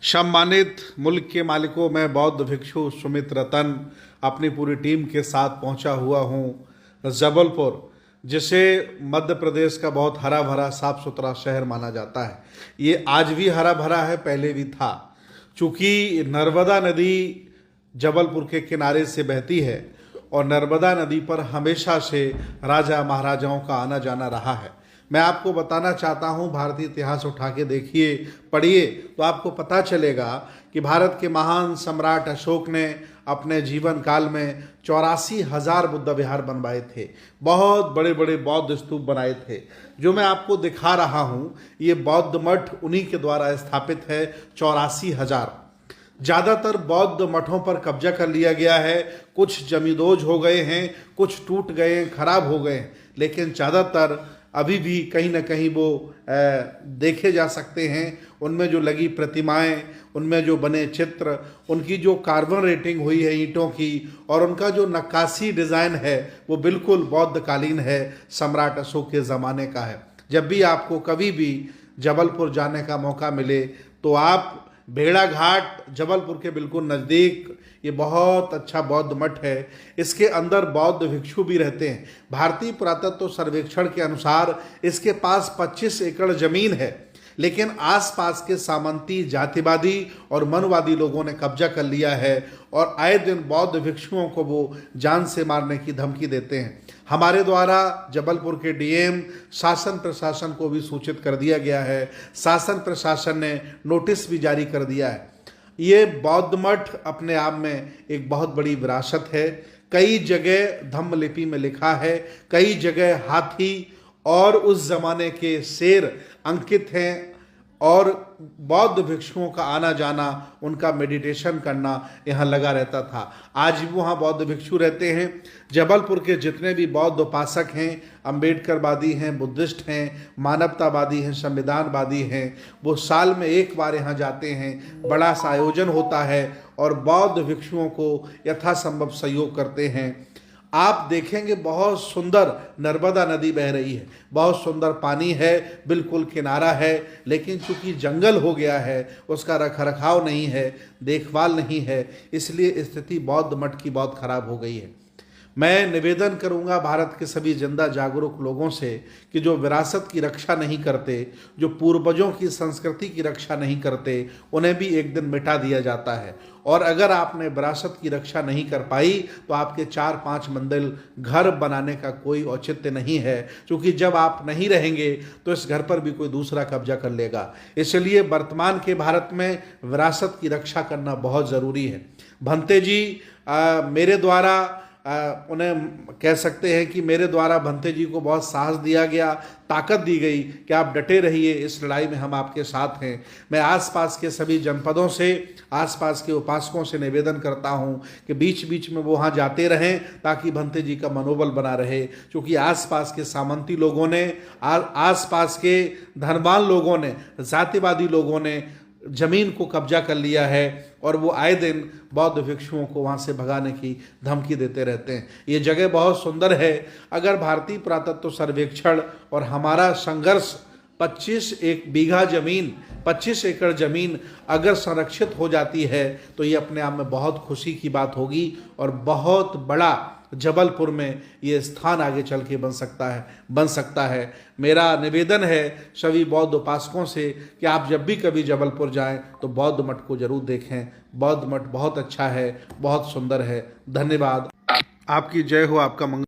सम्मानित मुल्क के मालिकों, मैं बौद्ध भिक्षु सुमित रतन अपनी पूरी टीम के साथ पहुंचा हुआ हूं जबलपुर, जिसे मध्य प्रदेश का बहुत हरा भरा साफ सुथरा शहर माना जाता है। ये आज भी हरा भरा है, पहले भी था। चूँकि नर्मदा नदी जबलपुर के किनारे से बहती है और नर्मदा नदी पर हमेशा से राजा महाराजाओं का आना जाना रहा है। मैं आपको बताना चाहता हूँ, भारतीय इतिहास उठा के देखिए, पढ़िए, तो आपको पता चलेगा कि भारत के महान सम्राट अशोक ने अपने जीवन काल में 84,000 बुद्ध विहार बनवाए थे। बहुत बड़े बड़े बौद्ध स्तूप बनाए थे। जो मैं आपको दिखा रहा हूँ, ये बौद्ध मठ उन्हीं के द्वारा स्थापित है। 84,000। ज़्यादातर बौद्ध मठों पर कब्जा कर लिया गया है। कुछ जमींदोज हो गए हैं, कुछ टूट गए, खराब हो गए, लेकिन ज़्यादातर अभी भी कहीं ना कहीं वो देखे जा सकते हैं। उनमें जो लगी प्रतिमाएं, उनमें जो बने चित्र, उनकी जो कार्बन रेटिंग हुई है ईंटों की, और उनका जो नक्काशी डिज़ाइन है वो बिल्कुल बौद्धकालीन है, सम्राट अशोक के ज़माने का है। जब भी आपको कभी भी जबलपुर जाने का मौका मिले तो आप भेड़ाघाट, जबलपुर के बिल्कुल नज़दीक, ये बहुत अच्छा बौद्ध मठ है। इसके अंदर बौद्ध भिक्षु भी रहते हैं। भारतीय पुरातत्व सर्वेक्षण के अनुसार इसके पास 25 एकड़ जमीन है, लेकिन आसपास के सामंती, जातिवादी और मनवादी लोगों ने कब्जा कर लिया है और आए दिन बौद्ध भिक्षुओं को वो जान से मारने की धमकी देते हैं। हमारे द्वारा जबलपुर के डीएम, शासन प्रशासन को भी सूचित कर दिया गया है। शासन प्रशासन ने नोटिस भी जारी कर दिया है। ये बौद्ध मठ अपने आप में एक बहुत बड़ी विरासत है। कई जगह धम्म लिपि में लिखा है, कई जगह हाथी और उस जमाने के शेर अंकित हैं, और बौद्ध भिक्षुओं का आना जाना, उनका मेडिटेशन करना यहाँ लगा रहता था। आज भी वहाँ बौद्ध भिक्षु रहते हैं। जबलपुर के जितने भी बौद्ध उपासक हैं, अम्बेडकरवादी हैं, बुद्धिस्ट हैं, मानवतावादी हैं, संविधानवादी हैं, वो साल में एक बार यहाँ जाते हैं। बड़ा सा आयोजन होता है और बौद्ध भिक्षुओं को यथासंभव सहयोग करते हैं। आप देखेंगे बहुत सुंदर नर्मदा नदी बह रही है, बहुत सुंदर पानी है, बिल्कुल किनारा है, लेकिन चूंकि जंगल हो गया है, उसका रखरखाव नहीं है, देखभाल नहीं है, इसलिए स्थिति बौद्ध मठ की बहुत खराब हो गई है। मैं निवेदन करूंगा भारत के सभी जिंदा जागरूक लोगों से कि जो विरासत की रक्षा नहीं करते, जो पूर्वजों की संस्कृति की रक्षा नहीं करते, उन्हें भी एक दिन मिटा दिया जाता है। और अगर आपने विरासत की रक्षा नहीं कर पाई तो आपके 4-5 मंजिल घर बनाने का कोई औचित्य नहीं है, क्योंकि जब आप नहीं रहेंगे तो इस घर पर भी कोई दूसरा कब्जा कर लेगा। इसलिए वर्तमान के भारत में विरासत की रक्षा करना बहुत ज़रूरी है। भंते जी मेरे द्वारा उन्हें कह सकते हैं कि मेरे द्वारा भंते जी को बहुत साहस दिया गया, ताकत दी गई कि आप डटे रहिए, इस लड़ाई में हम आपके साथ हैं। मैं आसपास के सभी जनपदों से, आसपास के उपासकों से निवेदन करता हूं कि बीच बीच में वो वहाँ जाते रहें, ताकि भंते जी का मनोबल बना रहे। क्योंकि आसपास के सामंती लोगों ने, आसपास के धनवान लोगों ने, जातिवादी लोगों ने जमीन को कब्जा कर लिया है और वो आए दिन बौद्ध भिक्षुओं को वहाँ से भगाने की धमकी देते रहते हैं। ये जगह बहुत सुंदर है। अगर भारतीय पुरातत्व सर्वेक्षण और हमारा संघर्ष 25 एकड़ जमीन अगर संरक्षित हो जाती है तो ये अपने आप में बहुत खुशी की बात होगी और बहुत बड़ा जबलपुर में ये स्थान आगे चल के बन सकता है। मेरा निवेदन है सभी बौद्ध उपासकों से कि आप जब भी कभी जबलपुर जाएं तो बौद्ध मठ को जरूर देखें। बौद्ध मठ बहुत अच्छा है, बहुत सुंदर है। धन्यवाद। आपकी जय हो, आपका मंगल।